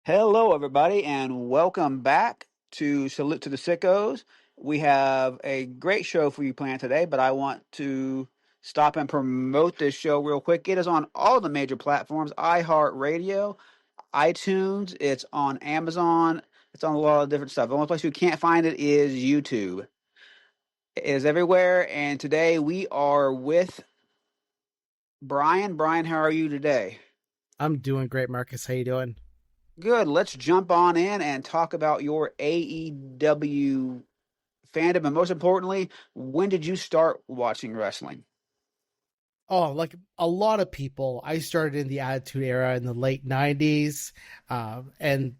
Hello, everybody, and welcome back to Salute to the Sickos. We have a great show for you planned today, but I want to stop and promote this show real quick. It is on all the major platforms: iHeartRadio, iTunes, it's on Amazon, it's on a lot of different stuff. The only place you can't find it is YouTube. It is everywhere, and today we are with Brian. Brian, how are you today? I'm doing great, Marcus. How you doing? Good. Let's jump on in and talk about your AEW fandom, and most importantly, when did you start watching wrestling? Oh, like a lot of people, I started in the Attitude Era in the late '90s, and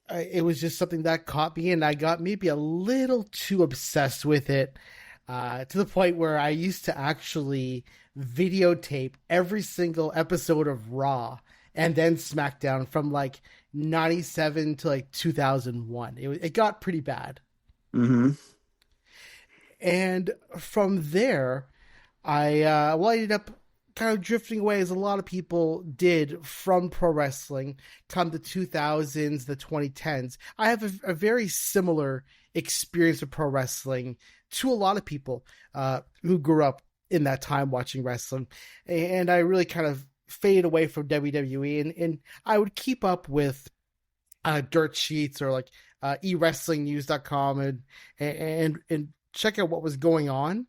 it was just something that caught me, and I got maybe a little too obsessed with it, to the point where I used to actually videotape every single episode of Raw and then SmackDown from like '97 to like 2001. It got pretty bad, Mm-hmm. and from there. I ended up kind of drifting away as a lot of people did from pro wrestling come the 2000s, the 2010s. I have a very similar experience with pro wrestling to a lot of people who grew up in that time watching wrestling. And I really kind of faded away from WWE, and I would keep up with dirt sheets or like ewrestlingnews.com and check out what was going on,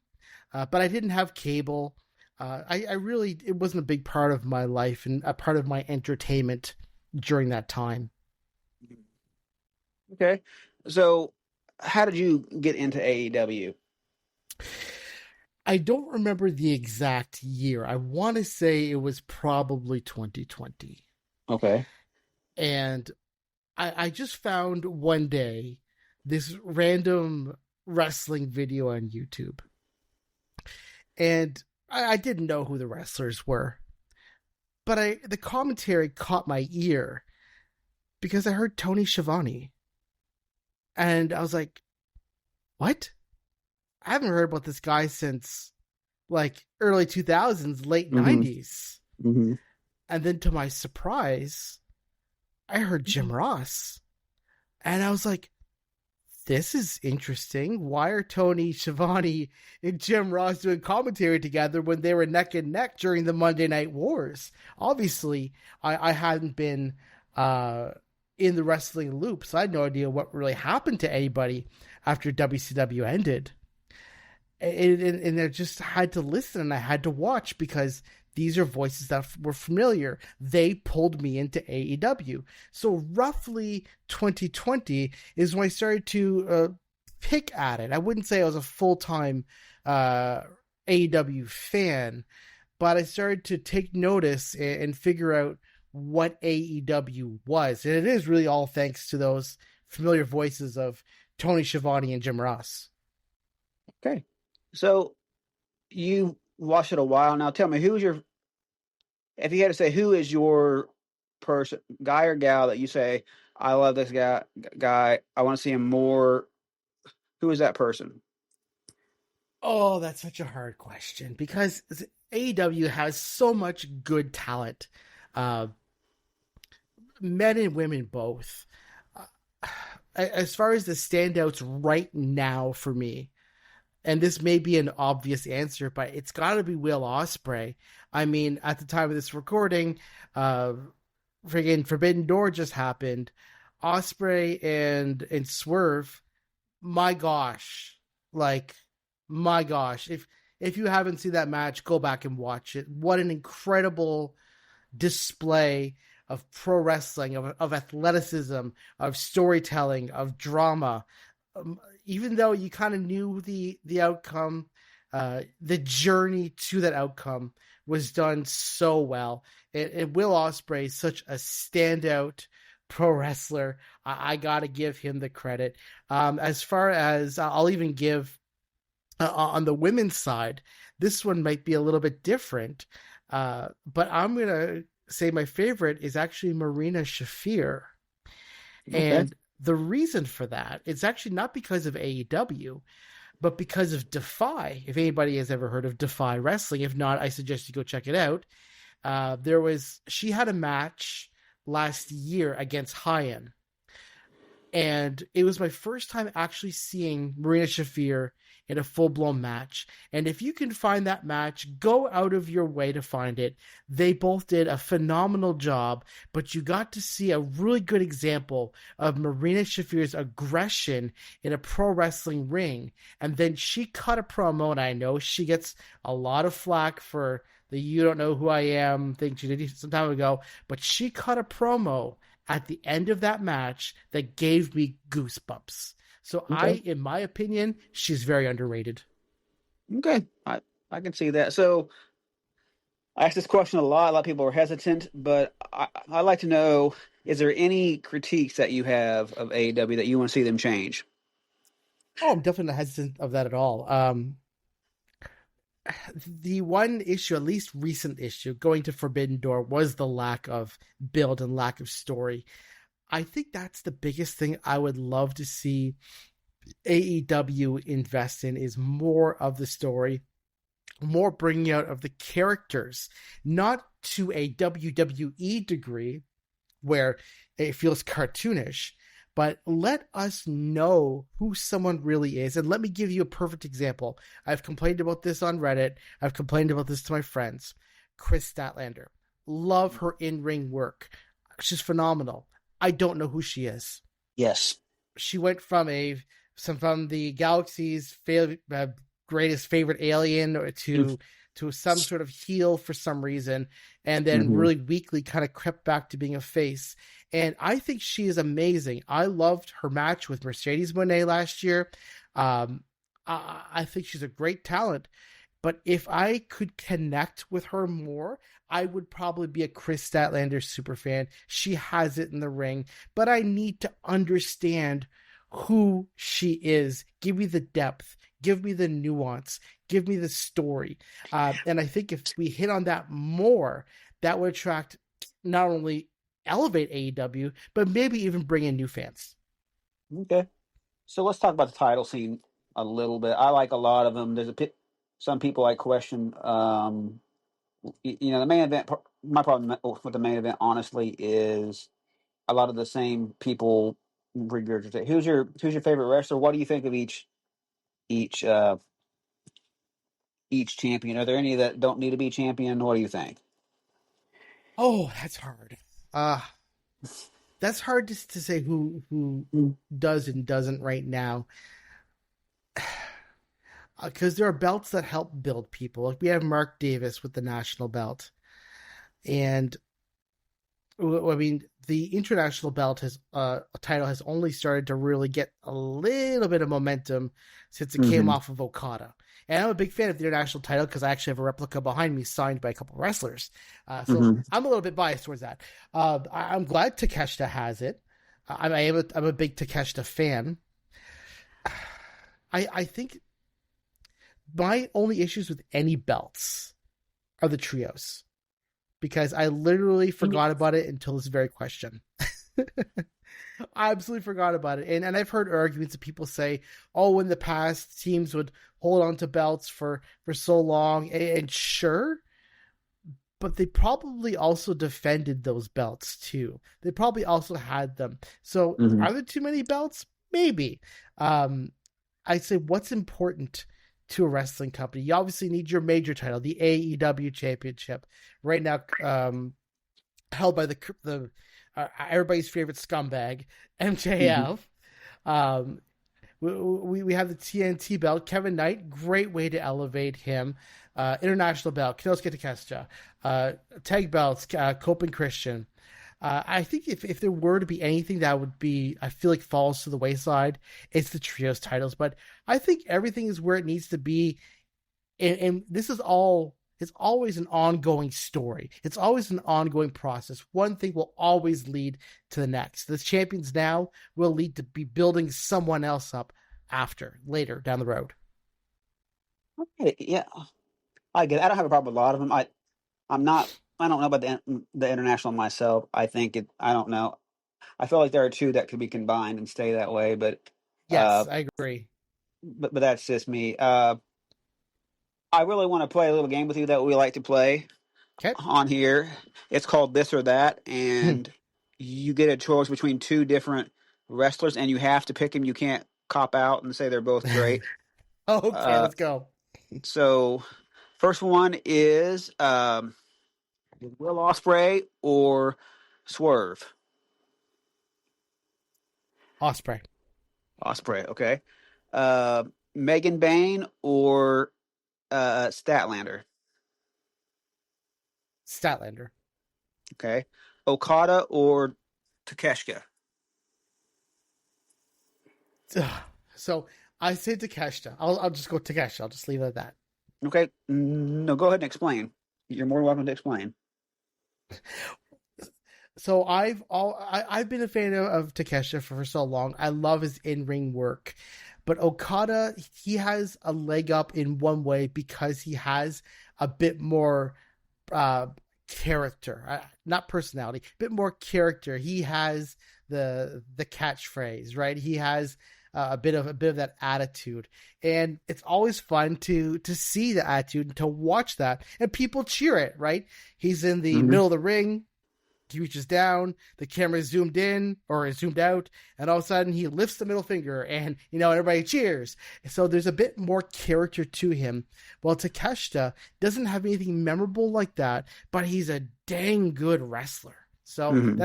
but I didn't have cable. I really, it wasn't a big part of my life and a part of my entertainment during that time. Okay. So, how did you get into AEW? I don't remember the exact year. I want to say it was probably 2020. Okay. And I just found one day this random wrestling video on YouTube. And I didn't know who the wrestlers were. But the commentary caught my ear because I heard Tony Schiavone. And I was like, what? I haven't heard about this guy since like early 2000s, late Mm-hmm. 90s. Mm-hmm. And then to my surprise, I heard Jim Ross. And I was like, this is interesting. Why are Tony Schiavone and Jim Ross doing commentary together when they were neck and neck during the Monday Night Wars? Obviously, I hadn't been in the wrestling loop, so I had no idea what really happened to anybody after WCW ended. And I just had to listen and I had to watch because these are voices that were familiar. They pulled me into AEW. So roughly 2020 is when I started to pick at it. I wouldn't say I was a full-time AEW fan, but I started to take notice and figure out what AEW was. And it is really all thanks to those familiar voices of Tony Schiavone and Jim Ross. Okay. So, you watched it a while now. Tell me, if you had to say, who is your person, guy or gal that you say, I love this guy, I want to see him more. Who is that person? Oh, that's such a hard question because AEW has so much good talent, uh, men and women both. As far as the standouts right now for me, and this may be an obvious answer, but it's got to be Will Ospreay. I mean, at the time of this recording, uh, friggin' Forbidden Door just happened. Ospreay and Swerve, my gosh, like my gosh, if you haven't seen that match, go back and watch it. What an incredible display of pro wrestling, of athleticism, of storytelling, of drama. Even though you kind of knew the outcome, the journey to that outcome was done so well. And Will Ospreay is such a standout pro wrestler. I got to give him the credit. As far as I'll even give on the women's side, this one might be a little bit different. But I'm going to say my favorite is actually Marina Shafir. Okay. And the reason for that, it's actually not because of AEW, but because of Defy. If anybody has ever heard of Defy Wrestling, if not, I suggest you go check it out. She had a match last year against Hyan. And it was my first time actually seeing Marina Shafir in a full blown match. And if you can find that match, go out of your way to find it. They both did a phenomenal job, but you got to see a really good example of Marina Shafir's aggression in a pro wrestling ring. And then she cut a promo, and I know she gets a lot of flack for the "you don't know who I am" thing she did some time ago, but she cut a promo at the end of that match that gave me goosebumps. So Okay. in my opinion, she's very underrated. Okay. I can see that. So I ask this question a lot. A lot of people are hesitant, but I like to know, is there any critiques that you have of AEW that you want to see them change? Oh, I'm definitely not hesitant of that at all. The one issue, at least recent issue, going to Forbidden Door was the lack of build and lack of story. I think that's the biggest thing I would love to see AEW invest in is more of the story, more bringing out of the characters, not to a WWE degree where it feels cartoonish, but let us know who someone really is. And let me give you a perfect example. I've complained about this on Reddit. I've complained about this to my friends. Chris Statlander. Love her in-ring work. She's phenomenal. I don't know who she is. Yes. She went from the galaxy's greatest favorite alien to some sort of heel for some reason, and then Mm-hmm. really weakly kind of crept back to being a face. And I think she is amazing. I loved her match with Mercedes Moné last year. I think she's a great talent. But if I could connect with her more, I would probably be a Chris Statlander super fan. She has it in the ring, but I need to understand who she is. Give me the depth. Give me the nuance. Give me the story. And I think if we hit on that more, that would attract, not only elevate AEW, but maybe even bring in new fans. Okay. So let's talk about the title scene a little bit. I like a lot of them. Some people I question. The main event. My problem with the main event, honestly, is a lot of the same people regurgitate. Who's your favorite wrestler? What do you think of each uh each champion? Are there any that don't need to be champion? What do you think? Oh, that's hard. Uh that's hard to say who does and doesn't right now. Because there are belts that help build people. Like we have Mark Davis with the national belt, and I mean the international belt has title has only started to really get a little bit of momentum since it came Mm-hmm. off of Okada. And I'm a big fan of the international title because I actually have a replica behind me signed by a couple of wrestlers. So Mm-hmm. I'm a little bit biased towards that. I'm glad Takeshita has it. I'm a big Takeshita fan. I think my only issues with any belts are the trios because I literally forgot about it until this very question. I absolutely forgot about it. And I've heard arguments of people say, oh, in the past, teams would hold on to belts for so long. And sure, but they probably also defended those belts too. They probably also had them. So Mm-hmm. are there too many belts? Maybe. I'd say what's important to a wrestling company. You obviously need your major title, the AEW Championship, right now held by the everybody's favorite scumbag Mm-hmm. MJF. Um, we have the TNT belt, Kevin Knight, great way to elevate him. International belt, Kinosuke Takeshita. Tag belts, Cope and Christian. I think if there were to be anything that would be, I feel like falls to the wayside, it's the trios titles. But I think everything is where it needs to be. And this is all, it's always an ongoing story. It's always an ongoing process. One thing will always lead to the next. The champions now will lead to be building someone else up later down the road. Okay, yeah, I get it. I don't have a problem with a lot of them. I'm not. I don't know about the international myself. I think it. I don't know. I feel like there are two that could be combined and stay that way, uh, Yes, I agree. but that's just me. I really want to play a little game with you that we like to play Okay. on here. It's called This or That, and you get a choice between two different wrestlers, and you have to pick them. You can't cop out and say they're both great. Okay, Uh, let's go. so first one is Will Ospreay or Swerve. Osprey, Ospreay, okay. Uh, Megan Bain or Statlander. Statlander. Okay. Okada or Takeshita. So I say Takeshita. I'll just go Takeshita. I'll just leave it at that. Okay. No, go ahead and explain. You're more welcome to explain. So I've been a fan of Takeshita for so long. I love his in-ring work. But Okada, he has a leg up in one way because he has a bit more uh, character, not personality, a bit more character. He has the catchphrase, right? He has a bit of that attitude, and it's always fun to see the attitude and to watch that, and people cheer it, right? He's in the Mm-hmm. middle of the ring. He reaches down, the camera is zoomed in or is zoomed out, and all of a sudden he lifts the middle finger and, everybody cheers. So there's a bit more character to him. Well, Takeshita doesn't have anything memorable like that, but he's a dang good wrestler. So Mm-hmm.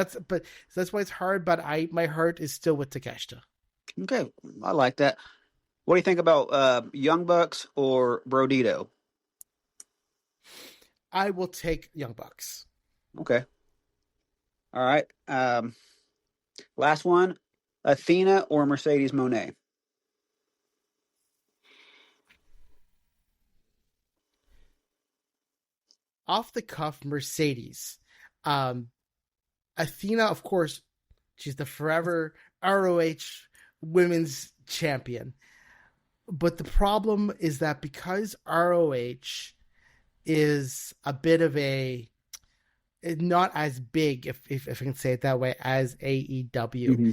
that's why it's hard, but my heart is still with Takeshita. Okay. I like that. What do you think about Young Bucks or Brodito? I will take Young Bucks. Okay. All right. Last one, Athena or Mercedes Moné? Off the cuff, Mercedes. Um, Athena, of course, she's the forever ROH women's champion. But the problem is that because ROH is a bit of a not as big, if I can say it that way, as AEW. Mm-hmm.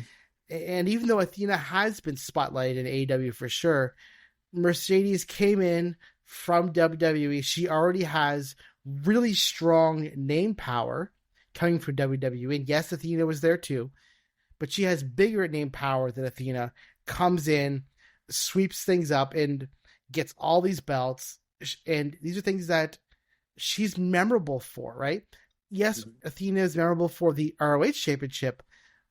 And even though Athena has been spotlighted in AEW for sure, Mercedes came in from WWE. She already has really strong name power coming from WWE. And yes, Athena was there too, but she has bigger name power than Athena, comes in, sweeps things up, and gets all these belts. And these are things that she's memorable for, right? Yes, Mm-hmm. Athena is memorable for the ROH championship,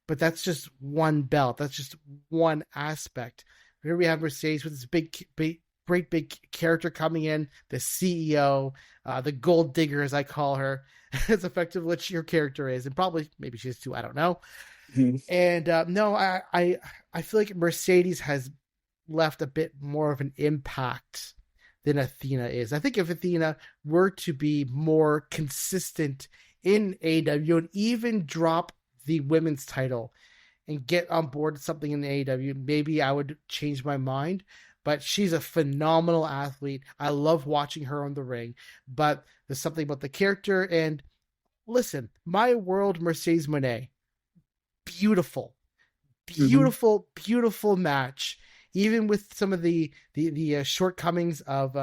but that's just one belt. That's just one aspect. Here we have Mercedes with this great big character coming in, the CEO, the gold digger, as I call her. It's effectively what her character is, and probably maybe she is too. I don't know. Mm-hmm. And no, I feel like Mercedes has left a bit more of an impact than Athena is. I think if Athena were to be more consistent in AEW and even drop the women's title and get on board something in the AEW, maybe I would change my mind. But she's a phenomenal athlete. I love watching her on the ring. But there's something about the character. And listen, My World Mercedes Moné, beautiful, beautiful, beautiful match. Even with some of the shortcomings of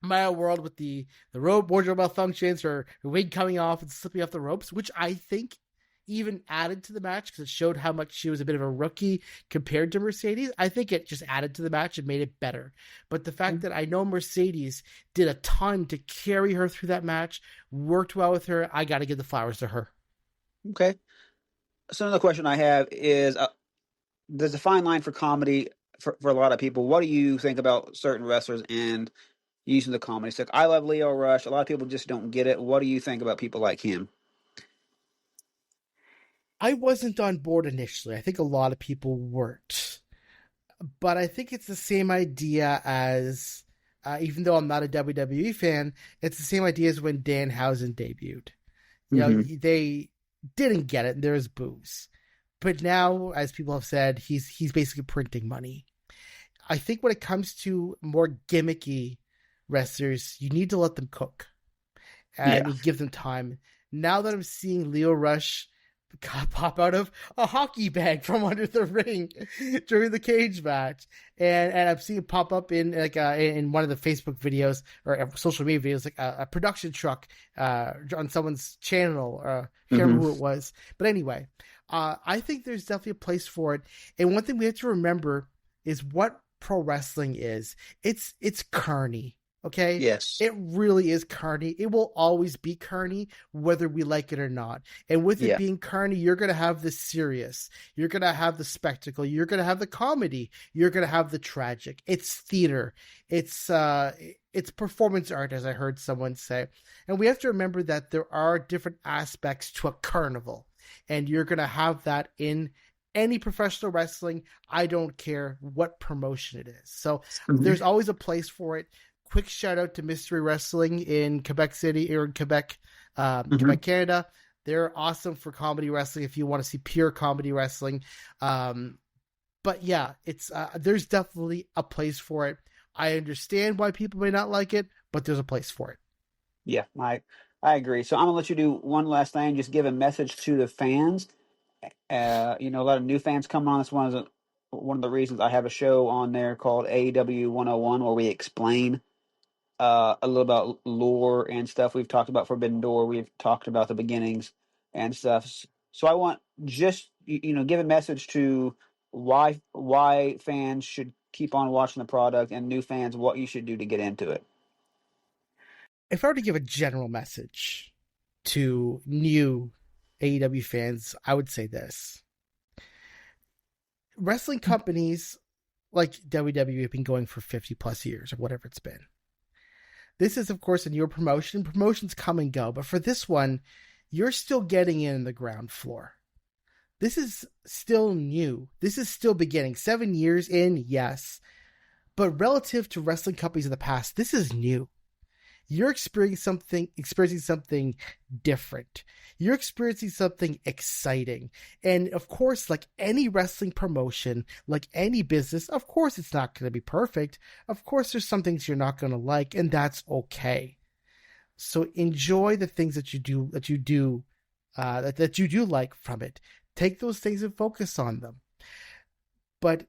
My World with the rope wardrobe malfunctions, or her wig coming off and slipping off the ropes, which I think even added to the match because it showed how much she was a bit of a rookie compared to Mercedes. I think it just added to the match and made it better. But the fact that I know Mercedes did a ton to carry her through that match, worked well with her, I got to give the flowers to her. Okay. So another question I have is, there's a fine line for comedy for a lot of people. What do you think about certain wrestlers and using the comedy stick? I love Leo Rush. A lot of people just don't get it. What do you think about people like him? I wasn't on board initially. I think a lot of people weren't. But I think it's the same idea as, even though I'm not a WWE fan, it's the same idea as when Danhausen debuted. They didn't get it, and there was boos. But now, as people have said, he's basically printing money. I think when it comes to more gimmicky wrestlers, you need to let them cook and Yeah. you give them time. Now that I'm seeing Leo Rush pop out of a hockey bag from under the ring during the cage match, and I've seen it pop up in like in one of the Facebook videos or social media videos, like a production truck on someone's channel. Can't remember who it was, but anyway, I think there's definitely a place for it. And one thing we have to remember is what pro wrestling is. It's carny. Okay. Yes. It really is carny. It will always be carny, whether we like it or not. And with it Yeah. being carny, you're going to have the serious, you're going to have the spectacle, you're going to have the comedy, you're going to have the tragic. It's theater. It's performance art, as I heard someone say. And we have to remember that there are different aspects to a carnival, and you're going to have that in any professional wrestling. I don't care what promotion it is. So there's always a place for it. Quick shout out to Mystery Wrestling in Quebec City, or in Quebec, Quebec, Canada. They're awesome for comedy wrestling if you want to see pure comedy wrestling. But yeah, it's there's definitely a place for it. I understand why people may not like it, but there's a place for it. Yeah, I agree. So I'm gonna let you do one last thing. Just give a message to the fans. A lot of new fans come on. That's one of the reasons I have a show on there called AEW 101, where we explain a little about lore and stuff. We've talked about Forbidden Door. We've talked about the beginnings and stuff. So I want just give a message to why fans should keep on watching the product, and new fans what you should do to get into it. If I were to give a general message to new AEW fans, I would say this. Wrestling companies like WWE have been going for 50 plus years, or whatever it's been. This is, of course, a newer promotion. Promotions come and go, but for this one, you're still getting in the ground floor. This is still new. This is still beginning. 7 years in, yes. But relative to wrestling companies in the past, this is new. You're experiencing something different. You're experiencing something exciting. And of course, like any wrestling promotion, like any business, of course it's not going to be perfect. Of course there's some things you're not going to like, and that's okay. So enjoy the things that you do that you do like from it. Take those things and focus on them. But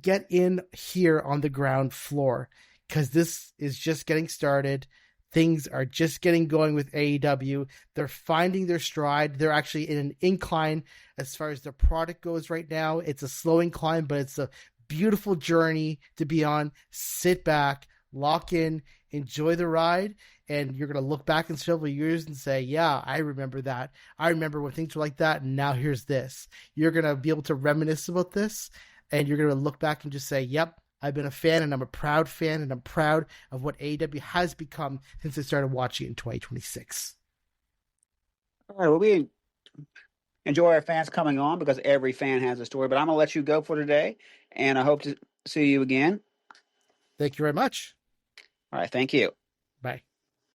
get in here on the ground floor, because this is just getting started. Things are just getting going with AEW. They're finding their stride. They're actually in an incline as far as their product goes right now. It's a slow incline, but it's a beautiful journey to be on. Sit back, lock in, enjoy the ride, and you're going to look back in several years and say, yeah, I remember that. I remember when things were like that, and now here's this. You're going to be able to reminisce about this, and you're going to look back and just say, yep, I've been a fan, and I'm a proud fan, and I'm proud of what AEW has become since I started watching it in 2026. All right, well, we enjoy our fans coming on because every fan has a story, but I'm going to let you go for today, and I hope to see you again. Thank you very much. All right, thank you.